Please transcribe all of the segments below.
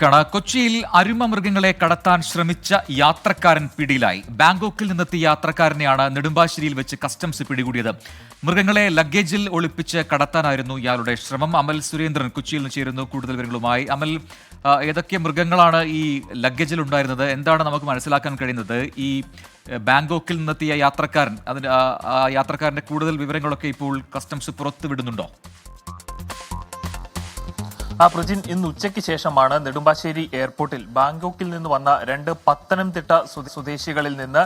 കൊച്ചിയിൽ അരുമ മൃഗങ്ങളെ കടത്താൻ ശ്രമിച്ച യാത്രക്കാരൻ പിടിയിലായി. ബാങ്കോക്കിൽ നിന്നെത്തിയ യാത്രക്കാരനെയാണ് നെടുമ്പാശ്ശേരിയിൽ വെച്ച് കസ്റ്റംസ് പിടികൂടിയത്. മൃഗങ്ങളെ ലഗേജിൽ ഒളിപ്പിച്ച് കടത്താനായിരുന്നു ഇയാളുടെ ശ്രമം. അമൽ സുരേന്ദ്രൻ കൊച്ചിയിൽ നിന്ന് ചേരുന്നു കൂടുതൽ വിവരങ്ങളുമായി. അമൽ, ഏതൊക്കെ മൃഗങ്ങളാണ് ഈ ലഗേജിൽ ഉണ്ടായിരുന്നത്? എന്താണ് നമുക്ക് മനസ്സിലാക്കാൻ കഴിയുന്നത്? ഈ ബാങ്കോക്കിൽ നിന്നെത്തിയ യാത്രക്കാരൻ, യാത്രക്കാരന്റെ കൂടുതൽ വിവരങ്ങളൊക്കെ ഇപ്പോൾ കസ്റ്റംസ് പുറത്തുവിടുന്നുണ്ടോ? പ്രജിൻ, ഇന്ന് ഉച്ചയ്ക്ക് ശേഷമാണ് നെടുമ്പാശ്ശേരി എയർപോർട്ടിൽ ബാങ്കോക്കിൽ നിന്ന് വന്ന രണ്ട് പത്തനംതിട്ട സ്വദേശികളിൽ നിന്ന്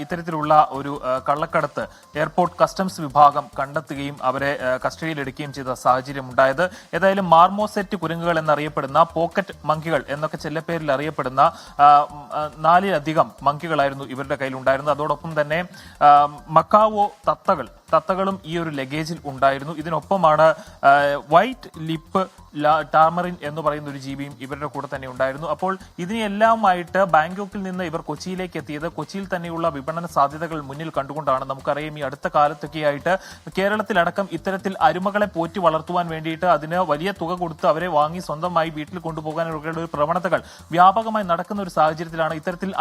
ഇത്തരത്തിലുള്ള ഒരു കള്ളക്കടത്ത് എയർപോർട്ട് കസ്റ്റംസ് വിഭാഗം കണ്ടെത്തുകയും അവരെ കസ്റ്റഡിയിലെടുക്കുകയും ചെയ്ത സാഹചര്യം ഉണ്ടായത്. ഏതായാലും മാർമോസെറ്റ് കുരങ്ങുകൾ എന്നറിയപ്പെടുന്ന പോക്കറ്റ് മങ്കികൾ എന്നൊക്കെ ചെല്ലപ്പേരിൽ അറിയപ്പെടുന്ന 4-ലധികം മങ്കികളായിരുന്നു ഇവരുടെ കയ്യിലുണ്ടായിരുന്നത്. അതോടൊപ്പം തന്നെ മക്കാവോ തത്തകളും ഈ ഒരു ലഗേജിൽ ഉണ്ടായിരുന്നു. ഇതിനൊപ്പമാണ് വൈറ്റ് ലിപ്പ് ടാമറിൻ എന്ന് പറയുന്ന ഒരു ജീവിയും ഇവരുടെ കൂടെ തന്നെ ഉണ്ടായിരുന്നു. അപ്പോൾ ഇതിനെല്ലാമായിട്ട് ബാങ്കോക്കിൽ നിന്ന് ഇവർ കൊച്ചിയിലേക്ക് എത്തിയത് കൊച്ചിയിൽ തന്നെയുള്ള വിപണന സാധ്യതകൾ മുന്നിൽ കണ്ടുകൊണ്ടാണ്. നമുക്കറിയാം, ഈ അടുത്ത കാലത്തൊക്കെയായിട്ട് കേരളത്തിലടക്കം ഇത്തരത്തിൽ അരുമകളെ പോറ്റി വളർത്തുവാൻ വേണ്ടിയിട്ട് അതിന് വലിയ തുക കൊടുത്ത് അവരെ വാങ്ങി സ്വന്തമായി വീട്ടിൽ കൊണ്ടുപോകാനുള്ള ഒരു പ്രവണതകൾ വ്യാപകമായി നടക്കുന്ന ഒരു സാഹചര്യത്തിലാണ് ഇത്തരത്തിൽ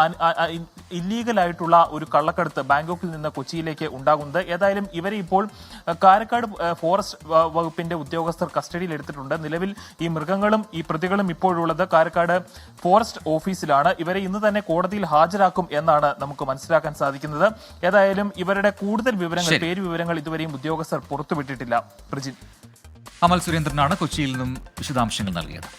ഇല്ലീഗലായിട്ടുള്ള ഒരു കള്ളക്കടത്ത് ബാങ്കോക്കിൽ നിന്ന് കൊച്ചിയിലേക്ക് ഉണ്ടാകുന്നത്. ഏതായാലും ഇവരെ ഇപ്പോൾ കാരക്കാട് ഫോറസ്റ്റ് വകുപ്പിന്റെ ഉദ്യോഗസ്ഥർ കസ്റ്റഡിയിൽ എടുത്തിട്ടുണ്ട്. നിലവിൽ ഈ മൃഗങ്ങളും ഈ പ്രതികളും ഇപ്പോഴുള്ളത് കാരക്കാട് ഫോറസ്റ്റ് ഓഫീസിലാണ്. ഇവരെ ഇന്ന് തന്നെ കോടതിയിൽ ഹാജരാക്കും എന്നാണ് നമുക്ക് മനസ്സിലാക്കാൻ സാധിക്കുന്നത്. ഏതായാലും ഇവരുടെ കൂടുതൽ വിവരങ്ങൾ, പേര് വിവരങ്ങൾ ഇതുവരെയും ഉദ്യോഗസ്ഥർ പുറത്തുവിട്ടിട്ടില്ല. പ്രജിൻ, അമൽ സുരേന്ദ്രനാണ് കൊച്ചിയിൽ നിന്നും വിശദാംശങ്ങൾ നൽകിയത്.